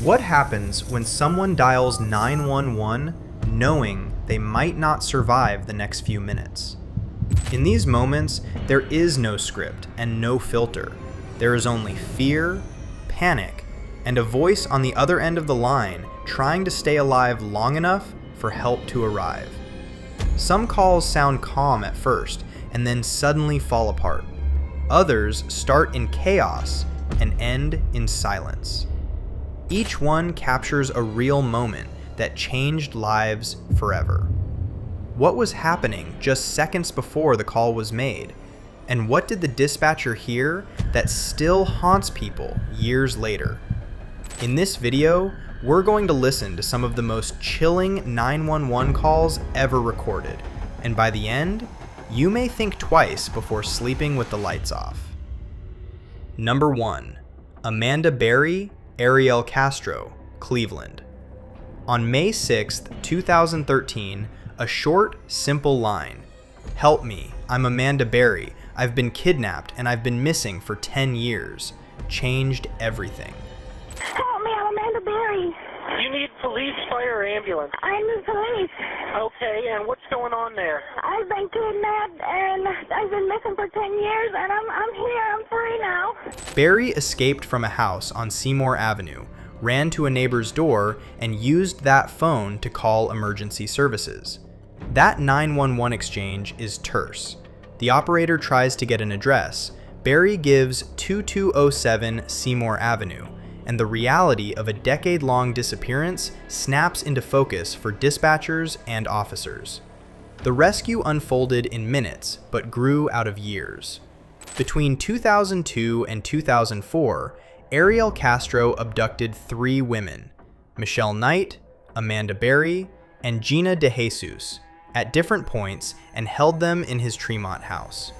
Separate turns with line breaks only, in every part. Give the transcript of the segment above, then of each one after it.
What happens when someone dials 911 knowing they might not survive the next few minutes? In these moments, there is no script and no filter. There is only fear, panic, and a voice on the other end of the line trying to stay alive long enough for help to arrive. Some calls sound calm at first and then suddenly fall apart. Others start in chaos and end in silence. Each one captures a real moment that changed lives forever. What was happening just seconds before the call was made? And what did the dispatcher hear that still haunts people years later? In this video, we're going to listen to some of the most chilling 911 calls ever recorded, and by the end, you may think twice before sleeping with the lights off. Number 1. Amanda Berry, Ariel Castro, Cleveland. On May 6, 2013, a short, simple line, "Help me, I'm Amanda Berry. I've been kidnapped and I've been missing for 10 years," changed everything.
Help me, I'm Amanda Berry.
You need police, fire, or ambulance.
I need police.
Okay, and what's going on there?
I've been kidnapped and I've been missing for 10 years and I'm here, I'm free now.
Berry escaped from a house on Seymour Avenue, ran to a neighbor's door, and used that phone to call emergency services. That 911 exchange is terse. The operator tries to get an address. Berry gives 2207 Seymour Avenue, and the reality of a decade-long disappearance snaps into focus for dispatchers and officers. The rescue unfolded in minutes, but grew out of years. Between 2002 and 2004, Ariel Castro abducted 3 women, Michelle Knight, Amanda Berry, and Gina DeJesus, at different points and held them in his Tremont house.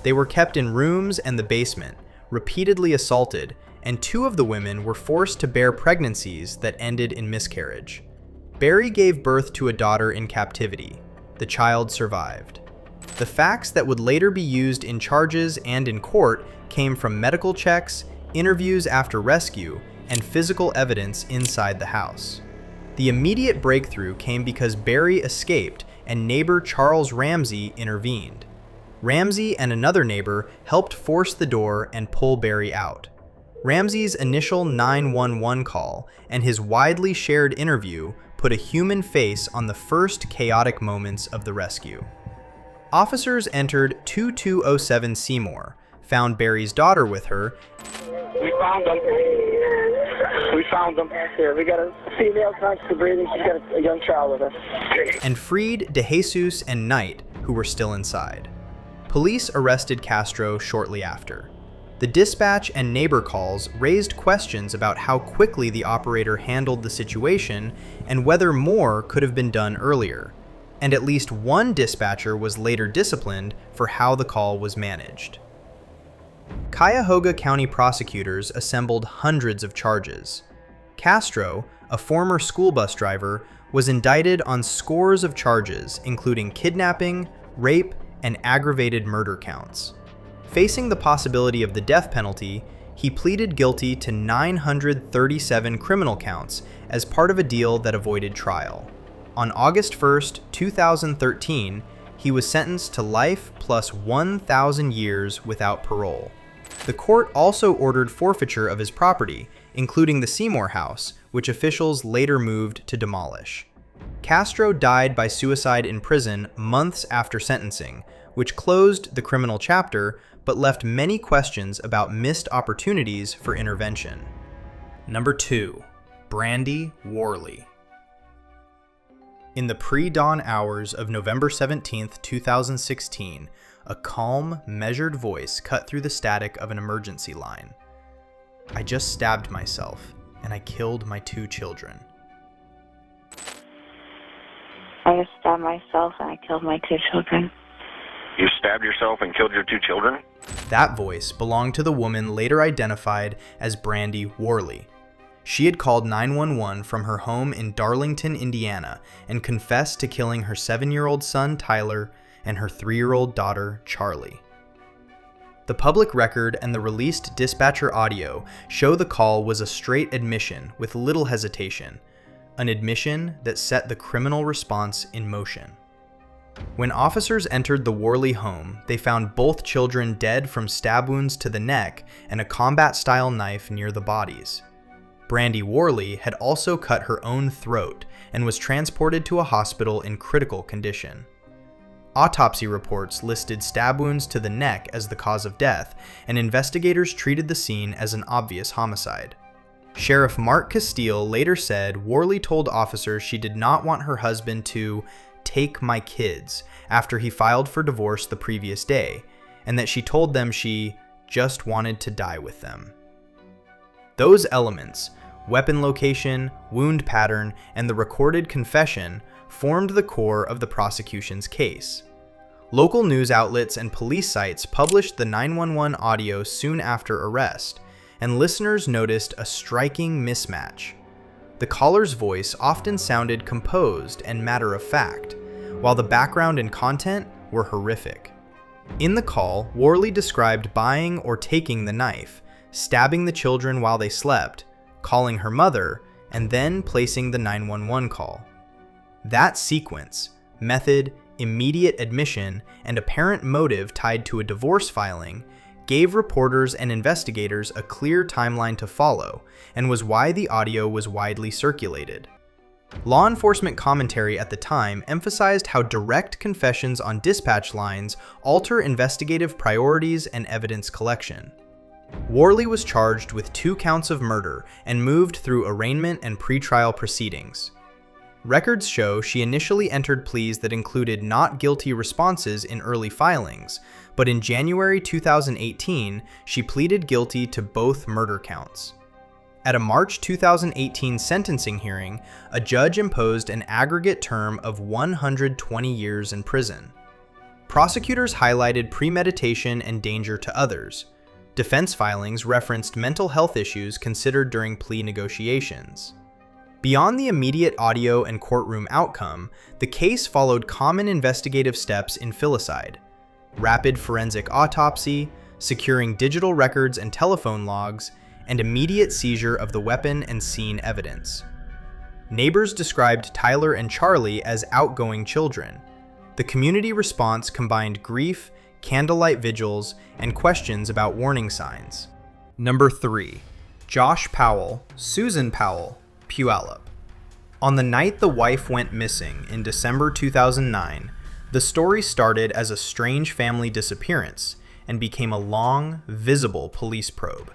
They were kept in rooms and the basement, repeatedly assaulted, and 2 of the women were forced to bear pregnancies that ended in miscarriage. Berry gave birth to a daughter in captivity. The child survived. The facts that would later be used in charges and in court came from medical checks, interviews after rescue, and physical evidence inside the house. The immediate breakthrough came because Berry escaped and neighbor Charles Ramsey intervened. Ramsey and another neighbor helped force the door and pull Berry out. Ramsey's initial 911 call and his widely shared interview put a human face on the first chaotic moments of the rescue. Officers entered 2207 Seymour, found Berry's daughter with her.
We found them. Here, we got a female conscious breathing. She's got a young child with her.
And freed DeJesus and Knight, who were still inside. Police arrested Castro shortly after. The dispatch and neighbor calls raised questions about how quickly the operator handled the situation and whether more could have been done earlier. And at least one dispatcher was later disciplined for how the call was managed. Cuyahoga County prosecutors assembled hundreds of charges. Castro, a former school bus driver, was indicted on scores of charges, including kidnapping, rape, and aggravated murder counts. Facing the possibility of the death penalty, he pleaded guilty to 937 criminal counts as part of a deal that avoided trial. On August 1, 2013, he was sentenced to life plus 1,000 years without parole. The court also ordered forfeiture of his property, including the Seymour house, which officials later moved to demolish. Castro died by suicide in prison months after sentencing, which closed the criminal chapter but left many questions about missed opportunities for intervention. Number 2. Brandi Worley. In the pre-dawn hours of November 17, 2016, a calm, measured voice cut through the static of an emergency line. "I just stabbed myself, and I killed my 2 children."
I just stabbed myself and I killed my 2 children.
You stabbed yourself and killed your 2 children?
That voice belonged to the woman later identified as Brandi Worley. She had called 911 from her home in Darlington, Indiana, and confessed to killing her 7-year-old son, Tyler, and her 3-year-old daughter, Charlie. The public record and the released dispatcher audio show the call was a straight admission with little hesitation, an admission that set the criminal response in motion. When officers entered the Worley home, they found both children dead from stab wounds to the neck and a combat-style knife near the bodies. Brandi Worley had also cut her own throat and was transported to a hospital in critical condition. Autopsy reports listed stab wounds to the neck as the cause of death, and investigators treated the scene as an obvious homicide. Sheriff Mark Castile later said Worley told officers she did not want her husband to take my kids after he filed for divorce the previous day, and that she told them she just wanted to die with them. Those elements, weapon location, wound pattern, and the recorded confession, formed the core of the prosecution's case. Local news outlets and police sites published the 911 audio soon after arrest, and listeners noticed a striking mismatch. The caller's voice often sounded composed and matter-of-fact, while the background and content were horrific. In the call, Worley described buying or taking the knife, stabbing the children while they slept, calling her mother, and then placing the 911 call. That sequence, method, immediate admission, and apparent motive tied to a divorce filing gave reporters and investigators a clear timeline to follow, and was why the audio was widely circulated. Law enforcement commentary at the time emphasized how direct confessions on dispatch lines alter investigative priorities and evidence collection. Worley was charged with 2 counts of murder and moved through arraignment and pretrial proceedings. Records show she initially entered pleas that included not guilty responses in early filings, but in January 2018, she pleaded guilty to both murder counts. At a March 2018 sentencing hearing, a judge imposed an aggregate term of 120 years in prison. Prosecutors highlighted premeditation and danger to others. Defense filings referenced mental health issues considered during plea negotiations. Beyond the immediate audio and courtroom outcome, the case followed common investigative steps in filicide: rapid forensic autopsy, securing digital records and telephone logs, and immediate seizure of the weapon and scene evidence. Neighbors described Tyler and Charlie as outgoing children. The community response combined grief, candlelight vigils, and questions about warning signs. Number 3. Josh Powell, Susan Powell, Puyallup. On the night the wife went missing in December 2009, the story started as a strange family disappearance and became a long, visible police probe.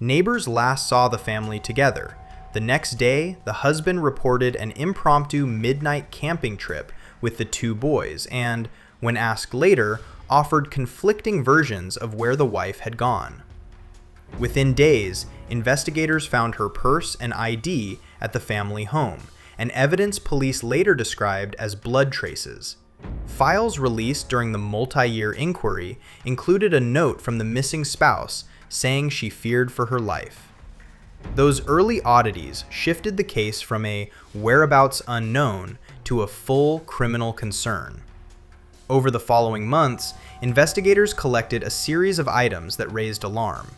Neighbors last saw the family together. The next day, the husband reported an impromptu midnight camping trip with the 2 boys and, when asked later, offered conflicting versions of where the wife had gone. Within days, investigators found her purse and ID at the family home, and evidence police later described as blood traces. Files released during the multi-year inquiry included a note from the missing spouse saying she feared for her life. Those early oddities shifted the case from a whereabouts unknown to a full criminal concern. Over the following months, investigators collected a series of items that raised alarm: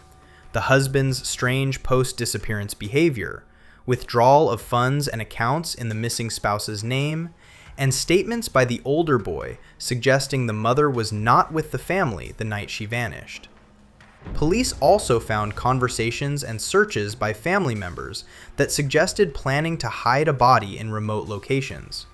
the husband's strange post-disappearance behavior, withdrawal of funds and accounts in the missing spouse's name, and statements by the older boy suggesting the mother was not with the family the night she vanished. Police also found conversations and searches by family members that suggested planning to hide a body in remote locations.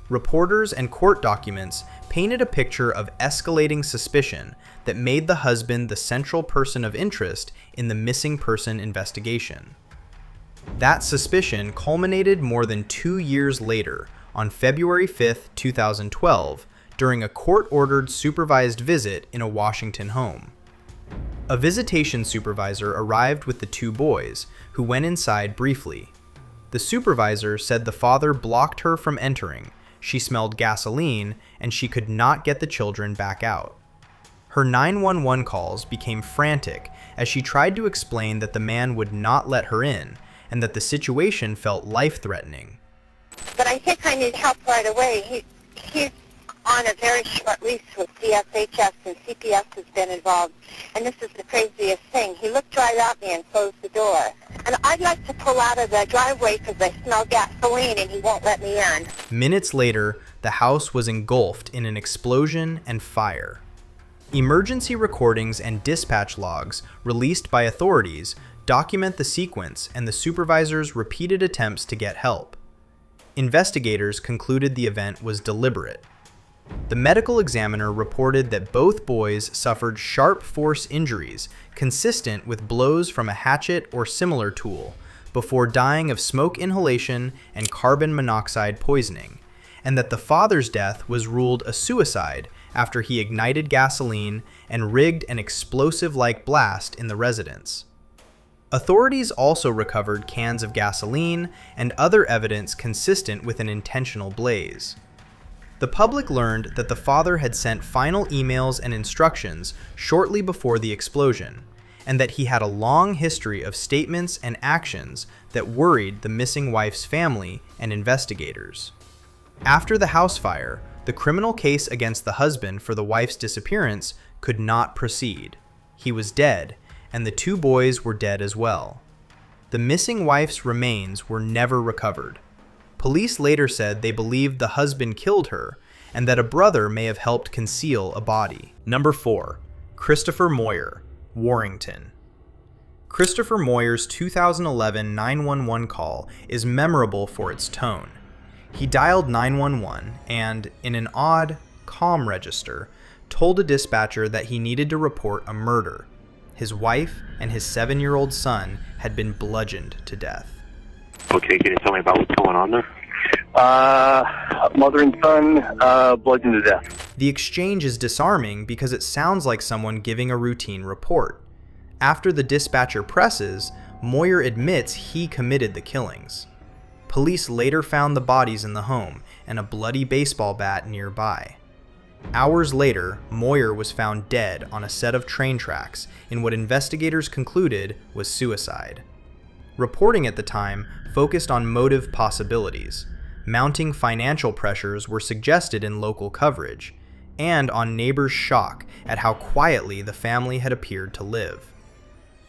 Reporters and court documents painted a picture of escalating suspicion that made the husband the central person of interest in the missing person investigation. That suspicion culminated more than 2 years later, on February 5, 2012, during a court-ordered supervised visit in a Washington home. A visitation supervisor arrived with the 2 boys, who went inside briefly. The supervisor said the father blocked her from entering, she smelled gasoline, and she could not get the children back out. Her 911 calls became frantic as she tried to explain that the man would not let her in, and that the situation felt life-threatening.
But I think I need help right away. He's on a very short lease with CSHS, and CPS has been involved. And this is the craziest thing. He looked right at me and closed the door. And I'd like to pull out of the driveway because I smell gasoline, and he won't let me in.
Minutes later, the house was engulfed in an explosion and fire. Emergency recordings and dispatch logs released by authorities document the sequence and the supervisor's repeated attempts to get help. Investigators concluded the event was deliberate. The medical examiner reported that both boys suffered sharp force injuries consistent with blows from a hatchet or similar tool before dying of smoke inhalation and carbon monoxide poisoning, and that the father's death was ruled a suicide after he ignited gasoline and rigged an explosive-like blast in the residence. Authorities also recovered cans of gasoline and other evidence consistent with an intentional blaze. The public learned that the father had sent final emails and instructions shortly before the explosion, and that he had a long history of statements and actions that worried the missing wife's family and investigators. After the house fire, the criminal case against the husband for the wife's disappearance could not proceed. He was dead, and the two boys were dead as well. The missing wife's remains were never recovered. Police later said they believed the husband killed her, and that a brother may have helped conceal a body. Number 4. Christopher Moyer, Warrington. Christopher Moyer's 2011 911 call is memorable for its tone. He dialed 911 and, in an odd, calm register, told a dispatcher that he needed to report a murder. His wife and his 7-year-old son had been bludgeoned to death.
Okay, can you tell me about what's going on there?
Mother and son, bludgeoned to death.
The exchange is disarming because it sounds like someone giving a routine report. After the dispatcher presses, Moyer admits he committed the killings. Police later found the bodies in the home and a bloody baseball bat nearby. Hours later, Moyer was found dead on a set of train tracks in what investigators concluded was suicide. Reporting at the time focused on motive possibilities. Mounting financial pressures were suggested in local coverage, and on neighbors' shock at how quietly the family had appeared to live.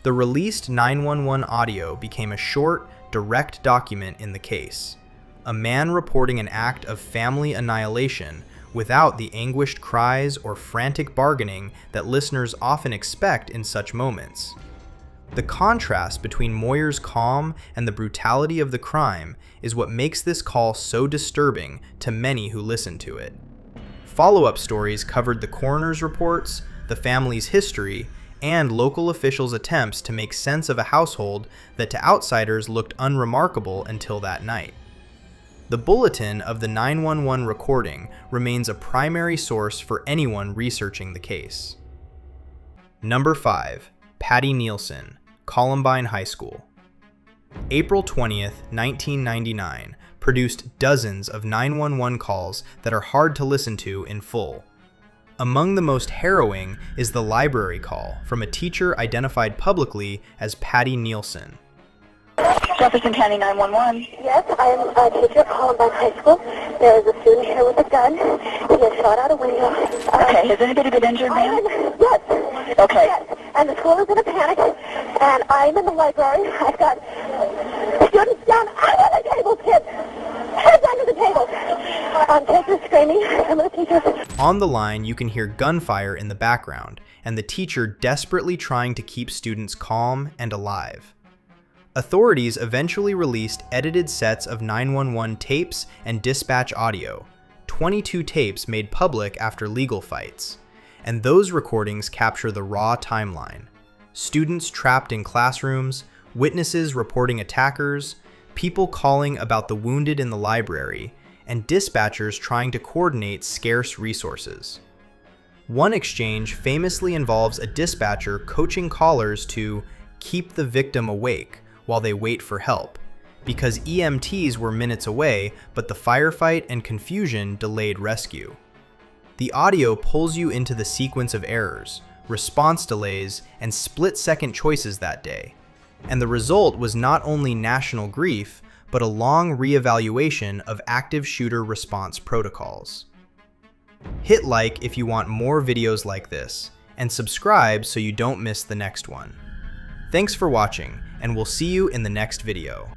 The released 911 audio became a short, direct document in the case. A man reporting an act of family annihilation without the anguished cries or frantic bargaining that listeners often expect in such moments. The contrast between Moyer's calm and the brutality of the crime is what makes this call so disturbing to many who listen to it. Follow-up stories covered the coroner's reports, the family's history, and local officials' attempts to make sense of a household that to outsiders looked unremarkable until that night. The bulletin of the 911 recording remains a primary source for anyone researching the case. Number 5. Patti Nielson, Columbine High School. April 20th, 1999 produced dozens of 911 calls that are hard to listen to in full. Among the most harrowing is the library call from a teacher identified publicly as Patti Nielson.
Jefferson County 911.
Yes, I am a teacher at Columbine High School. There is a student here with a gun. He has shot out a window.
Okay, has anybody been injured, ma'am?
Yes.
Okay.
Yes. And the school is in a panic. And I'm in the library. I've got students down under the table, kids. Heads under the table. Kids are screaming. Some of the teachers.
On the line, you can hear gunfire in the background, and the teacher desperately trying to keep students calm and alive. Authorities eventually released edited sets of 911 tapes and dispatch audio, 22 tapes made public after legal fights, and those recordings capture the raw timeline. Students trapped in classrooms, witnesses reporting attackers, people calling about the wounded in the library, and dispatchers trying to coordinate scarce resources. One exchange famously involves a dispatcher coaching callers to keep the victim awake while they wait for help, because EMTs were minutes away, but the firefight and confusion delayed rescue. The audio pulls you into the sequence of errors, response delays, and split-second choices that day. And the result was not only national grief, but a long reevaluation of active shooter response protocols. Hit like if you want more videos like this, and subscribe so you don't miss the next one. Thanks for watching, and we'll see you in the next video.